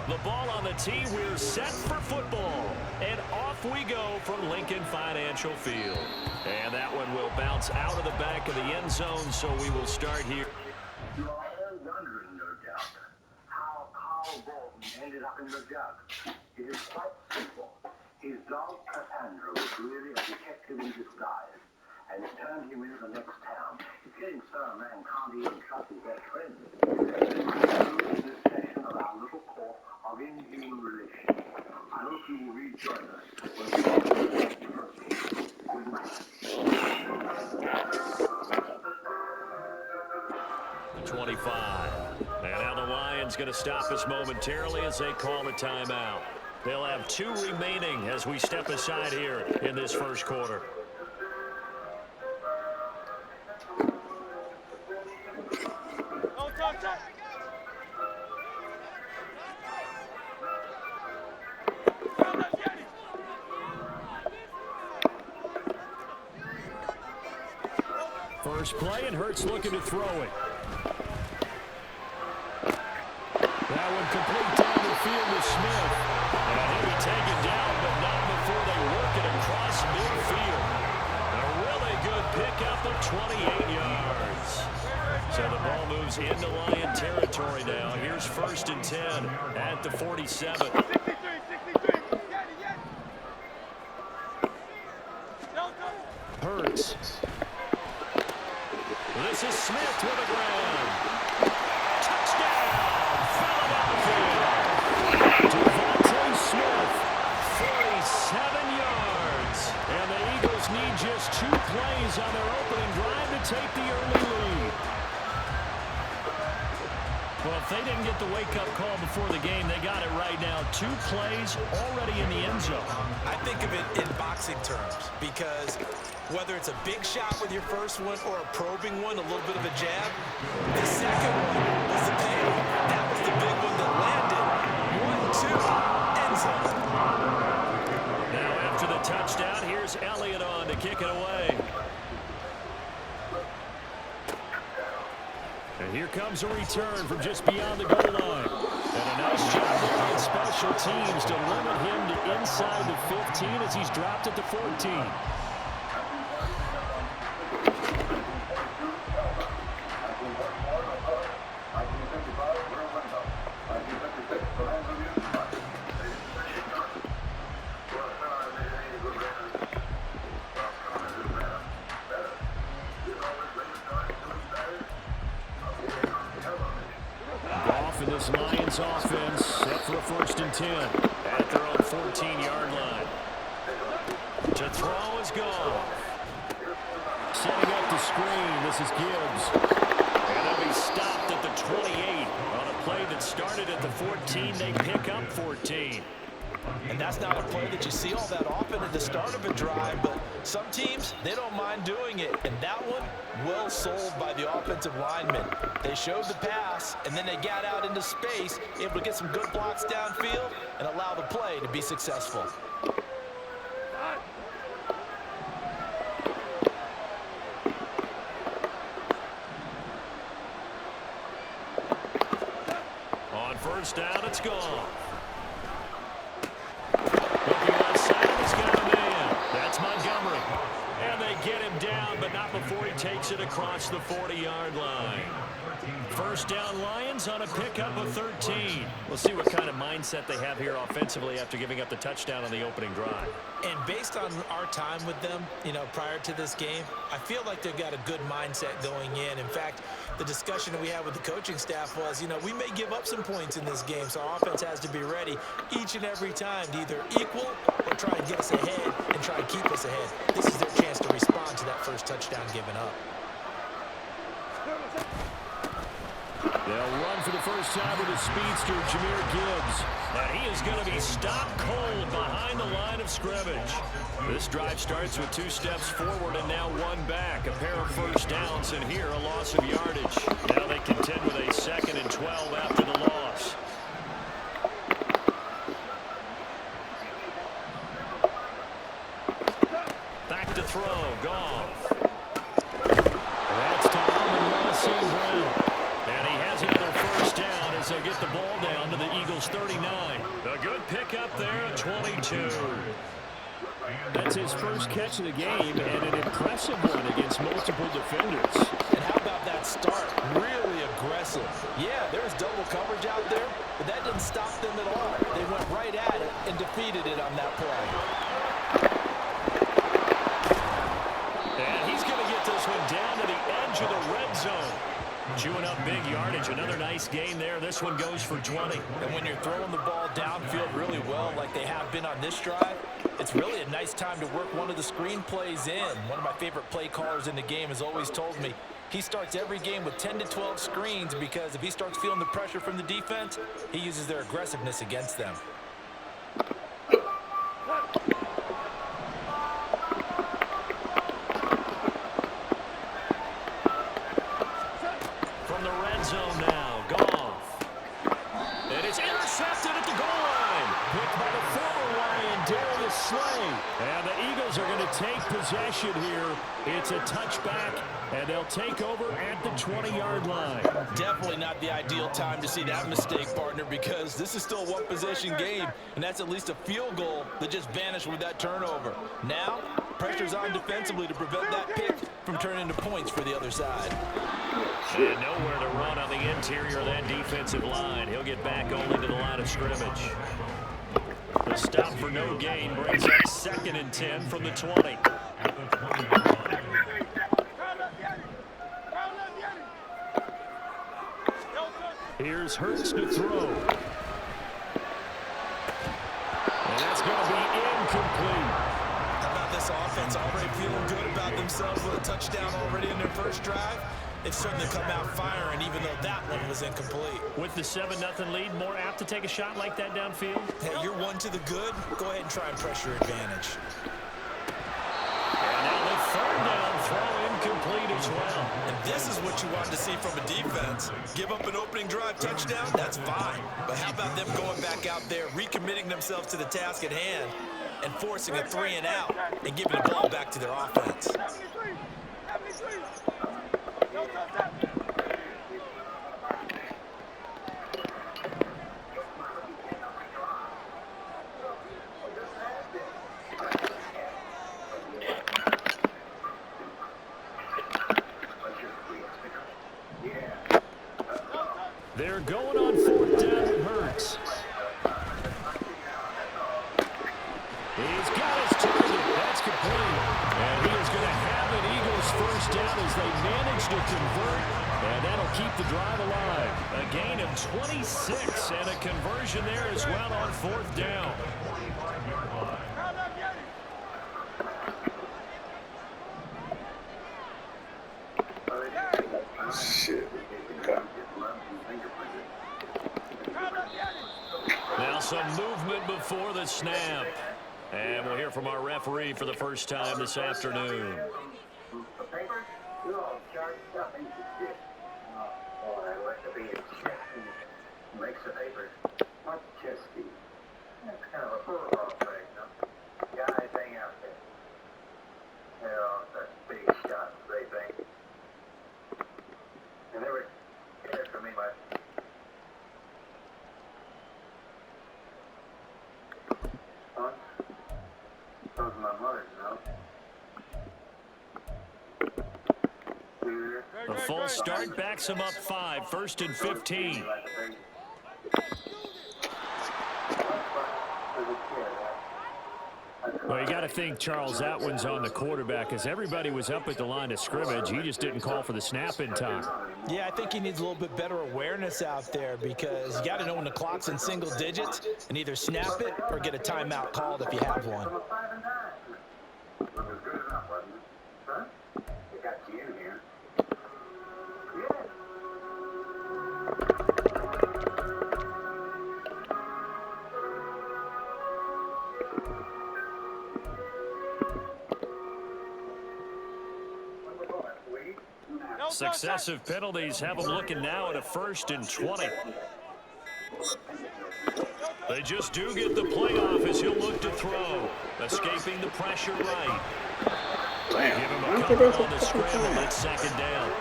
The ball on the tee. We're set for football. And off we go from Lincoln Financial Field. And that one will bounce out of the back of the end zone, so we will start here. You are all wondering, no doubt, how Carl Bolton ended up in the jug. It is quite simple. His dog, Cassandra, was really a detective in disguise, and it turned him into the next town. It's getting so a man can't even trust his best friend. In this session of our little court of inhuman relations, I hope you will rejoin us when we get to the next proceeding. Good night. 25. And now the Lions going to stop us momentarily as they call a timeout. They'll have 2 remaining as we step aside here in this first quarter. First play, and Hurts looking to throw it. That one complete down the field to Smith. And he'll be taken down, but not before they work it across midfield. A really good pickup of 28 yards. So the ball moves into Lion territory now. Here's 1st and 10 at the 47. Hurts. This is Smith with a grab. Touchdown, Philadelphia. Devontae Smith, 47 yards. And the Eagles need just 2 plays on their opening drive to take the early lead. Well, if they didn't get the wake-up call before the game, they got it right now. 2 plays already in the end zone. I think of it in boxing terms because whether it's a big shot with your first one or a probing one, a little bit of a jab, the second one was the payoff. That was the big one that landed. 1-2, end zone. Now after the touchdown, here's Elliott on to kick it away. And here comes a return from just beyond the goal line. And a nice job on special teams to limit him to inside the 15 as he's dropped at the 14. This Lions offense set for a 1st and 10 at their own 14-yard line. To throw is Goff. Setting up the screen. This is Gibbs. And he'll be stopped at the 28 on a play that started at the 14. They pick up 14. And that's not a play that you see all that often at the start of a drive, but some teams, they don't mind doing it. And that one, well sold by the offensive lineman. They showed the pass, and then they got out into space, able to get some good blocks downfield and allow the play to be successful. On 1st down, it's gone. Looking outside, he's got a man. That's Montgomery. And they get him down, but not before he takes it across the 40-yard line. 1st down Lions on a pickup of 13. We'll see what kind of mindset they have here offensively after giving up the touchdown on the opening drive. And based on our time with them, prior to this game, I feel like they've got a good mindset going in. In fact, the discussion that we had with the coaching staff was, we may give up some points in this game, so our offense has to be ready each and every time to either equal or try and get us ahead and try and keep us ahead. This is their chance to respond to that first touchdown given up. They'll run for the first time with his speedster, Jahmyr Gibbs. And he is going to be stopped cold behind the line of scrimmage. This drive starts with 2 steps forward and now 1 back. A pair of 1st downs, and here a loss of yardage. Now they contend with a 2nd and 12 after the loss. Back to throw, Goff. That's to Amon-Ra St. Brown. And he has another 1st down as they get the ball ball down to the Eagles' 39. A good pickup there at 22. That's his first catch of the game, and an impressive one against multiple defenders. And how about that start? Really aggressive. Yeah, there's double coverage out there, but that didn't stop them at all. They went right at it and defeated it on that play. And he's going to get this one down to the edge of the red zone. Chewing up big yardage. Another nice gain there. This one goes for 20. And when you're throwing the ball downfield really well like they have been on this drive, it's really a nice time to work one of the screen plays in. One of my favorite play callers in the game has always told me he starts every game with 10 to 12 screens because if he starts feeling the pressure from the defense, he uses their aggressiveness against them. From the red zone now, Goff. And it's intercepted at the goal line. Picked by the former Lion, Darius Slay. And the Eagles are going to take possession here. It's a touchback, and they'll take over at the 20-yard line. Definitely not the ideal time to see that mistake, partner, because this is still a one-possession game, and that's at least a field goal that just vanished with that turnover. Now, pressure's on defensively to prevent that pick from turning into points for the other side. And nowhere to run on the interior of that defensive line. He'll get back only to the line of scrimmage. The stop for no gain brings up 2nd and 10 from the 20. Here's Hurts to throw. And that's going to be incomplete. How about this offense already feeling good about themselves with a touchdown already in their first drive? They've certainly come out firing, even though that one was incomplete. With the 7-0 lead, more apt to take a shot like that downfield? Hey, you're one to the good. Go ahead and try and pressure advantage. And now the 3rd down throw incomplete as well. And this is what you want to see from a defense. Give up an opening drive touchdown, that's fine. But how about them going back out there, recommitting themselves to the task at hand, and forcing a 3-and-out and giving the ball back to their offense? They're going on 4th down at Hurts. He's got his target. That's complete. And he is going to have an Eagles 1st down as they manage to convert. And that'll keep the drive alive. A gain of 26 and a conversion there as well on 4th down. Shit. Now some movement before the snap. And we'll hear from our referee for the first time this afternoon. A false start backs him up 5, 1st and 15. Well, you got to think, Charles, that one's on the quarterback as everybody was up at the line of scrimmage. He just didn't call for the snap in time. Yeah, I think he needs a little bit better awareness out there because you got to know when the clock's in single digits and either snap it or get a timeout called if you have one. Successive penalties have them looking now at a 1st and 20. They just do get the playoff as he'll look to throw. Escaping the pressure right. Damn. Give him a cover on the scramble at 2nd down.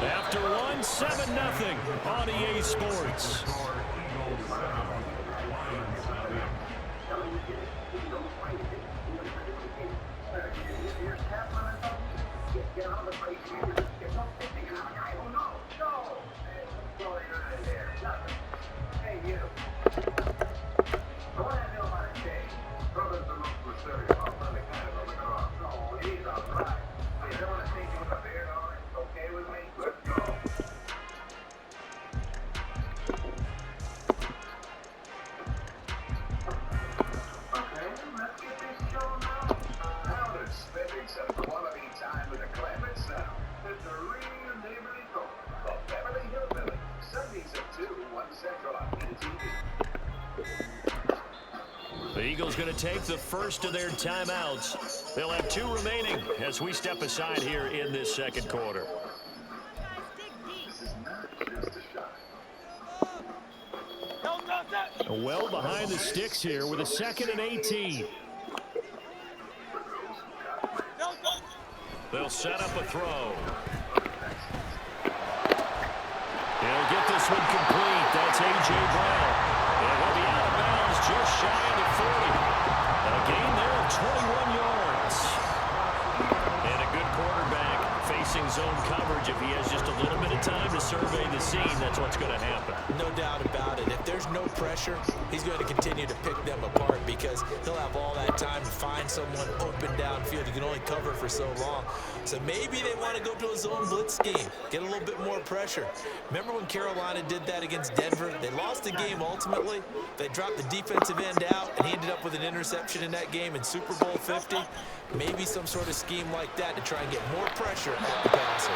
After one, 7-0 on EA Sports. The Eagles going to take the first of their timeouts. They'll have 2 remaining as we step aside here in this second quarter. Well behind the sticks here with a 2nd and 18. They'll set up a throw. He'll get this one complete. That's A.J. Brown. And he'll be out of bounds just shy of the 40. A gain there of 21 yards. And a good quarterback facing zone coverage. If he has just a little bit of time to survey the scene, that's what's going to happen. No doubt about it. If there's no pressure, he's going to continue to pick them apart because he'll have all that time to find someone open downfield. He can only cover for so long. So maybe they want to go to a zone blitz scheme, get a little bit more pressure. Remember when Carolina did that against Denver? They lost the game ultimately. They dropped the defensive end out, and he ended up with an interception in that game in Super Bowl 50. Maybe some sort of scheme like that to try and get more pressure at the passer.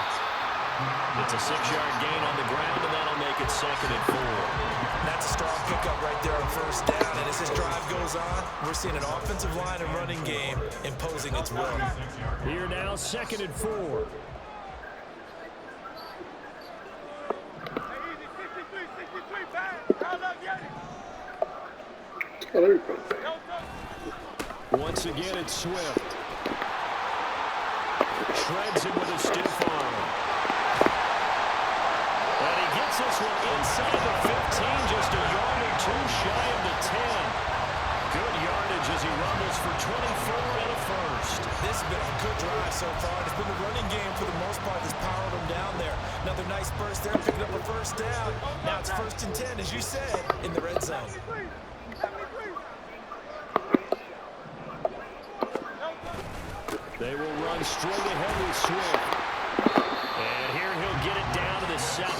It's a 6-yard gain on the ground, and that'll make it 2nd and 4. That's a strong pickup right there on first down. And as this drive goes on, we're seeing an offensive line and running game imposing its will. Here now, 2nd and 4. Once again, it's Swift. Shreds him with a stiff arm. And he gets this one inside the 15, just a yard or 2 shy of the 10. Good yardage as he rumbles for 24 and a first. This has been a good drive so far. It's been the running game for the most part that's powered them down there. Another nice burst there, picking up a first down. Now it's 1st and 10, as you said, in the red zone. They will run straight ahead with Swift. And here he'll get it down to the 7.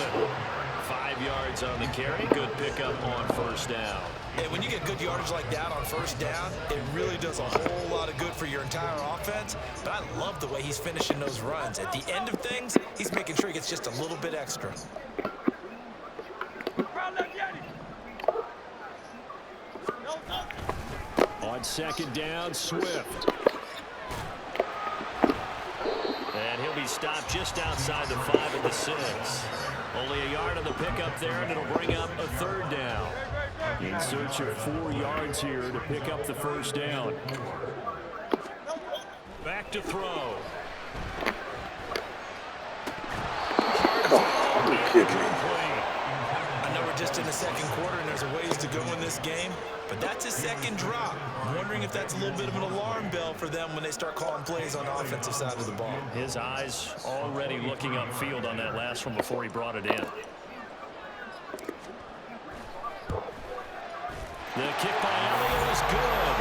5 yards on the carry. Good pickup on first down. And when you get good yardage like that on first down, it really does a whole lot of good for your entire offense. But I love the way he's finishing those runs. At the end of things, he's making sure he gets just a little bit extra. On 2nd down, Swift. And he'll be stopped just outside the 5 at the 6. Only a yard on the pickup there, and it'll bring up a 3rd down. In search of 4 yards here to pick up the first down. Back to throw. I know we're just in the second quarter and there's a ways to go in this game, but that's his 2nd drop. I'm wondering if that's a little bit of an alarm bell for them when they start calling plays on the offensive side of the ball. His eyes already looking upfield on that last one before he brought it in. The kick by Elliott is good.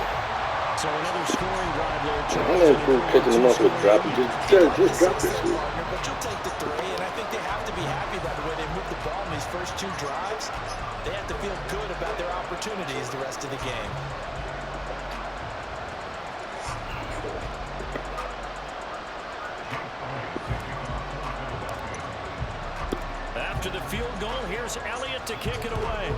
So another scoring drive there. Picking him up with drop. Just drop this shit. But you'll take the 3, and I think they have to be happy by the way they moved the ball in these first 2 drives. They have to feel good about their opportunities the rest of the game. After the field goal, here's Elliott to kick it away.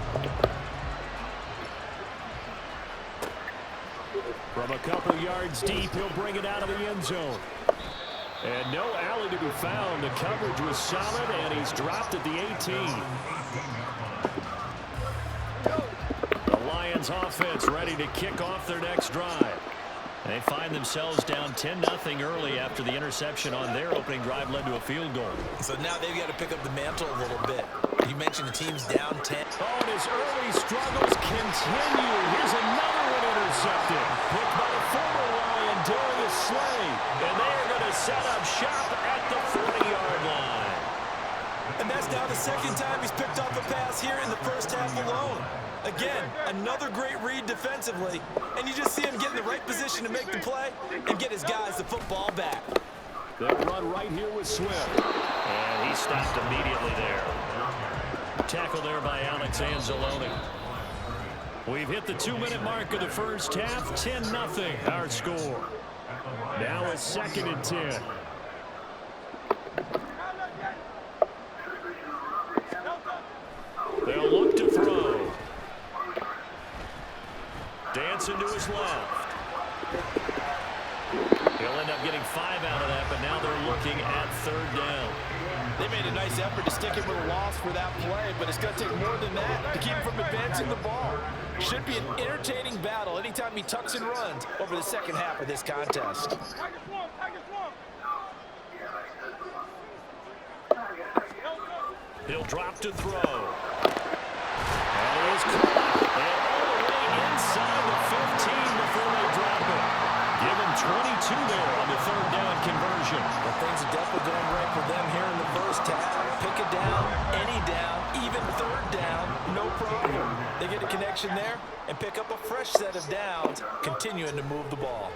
From a couple yards deep, he'll bring it out of the end zone. And no alley to be found. The coverage was solid, and he's dropped at the 18. The Lions offense ready to kick off their next drive. They find themselves down 10-0 early after the interception on their opening drive led to a field goal. So now they've got to pick up the mantle a little bit. You mentioned the team's down 10. Oh, and his early struggles continue. Here's another one intercepted. Picked by the former Lion, Darius Slay. And they are going to set up shop at the 40-yard line. And that's now the 2nd time he's picked off a pass here in the first half alone. Again, another great read defensively, and you just see him get in the right position to make the play and get his guys the football back. They'll run right here with Swift. And he stopped immediately there. Tackle there by Alex Anzalone. We've hit the 2-minute mark of the first half. 10-0 our score. Now it's 2nd and 10. They'll look to throw. splits into his left. He'll end up getting 5 out of that, but now they're looking at 3rd down. They made a nice effort to stick him with a loss for that play, but it's going to take more than that to keep him from advancing the ball. Should be an entertaining battle anytime he tucks and runs over the second half of this contest. He'll drop to throw. And he is caught. And all the way inside the 15 before they drop it. Give him 22 there on the 3rd down conversion. But things are definitely going right for them here in the first half. Pick a down, any down, even 3rd down, no problem. They get a connection there and pick up a fresh set of downs, continuing to move the ball.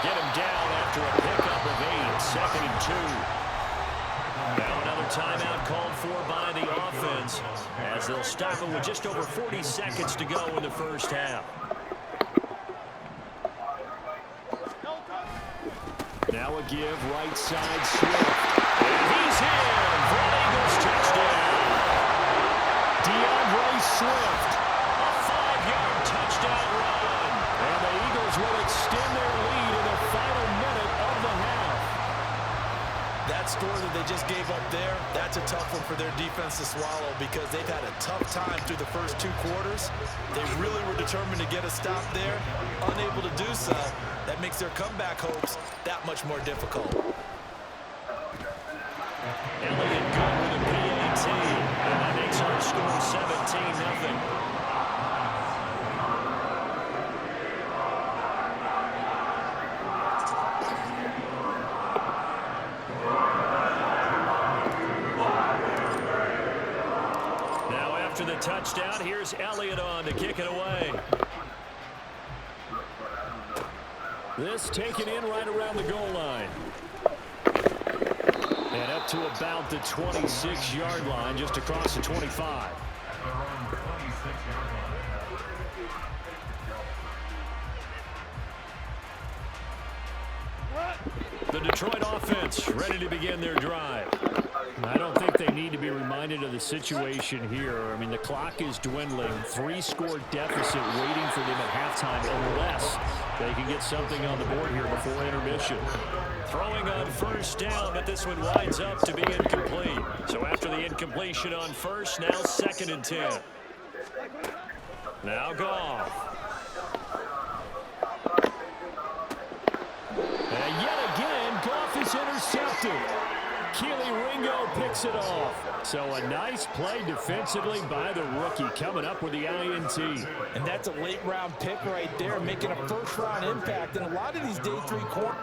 Get him down after a pickup of 8, 2nd and 2. Now another timeout called for by the offense as they'll stop it with just over 40 seconds to go in the first half. Now a give, right side Swift. And he's in for an Eagles touchdown. DeAndre Swift, a 5-yard touchdown run. And the Eagles will extend their lead in the final minute of the half. That score that they just gave up there, that's a tough one for their defense to swallow because they've had a tough time through the first 2 quarters. They really were determined to get a stop there, unable to do so. That makes their comeback hopes that much more difficult. Elliott good with a PAT, and that makes our score 17-0. Now after the touchdown, here's Elliott on to kick it away. This taken in right around the goal line. And up to about the 26-yard line, just across the 25. The Detroit offense ready to begin their drive. I don't think they need to be reminded of the situation here. I mean, the clock is dwindling. 3-score deficit waiting for them at halftime unless they can get something on the board here before intermission. Throwing on first down, but this one winds up to be incomplete. So after the incompletion on first, now 2nd and 10. Now Goff. And yet again, Goff is intercepted. Keely Ringo picks it off. So a nice play defensively by the rookie coming up with the INT. And that's a late-round pick right there, making a first-round impact. And a lot of these day 3 corners.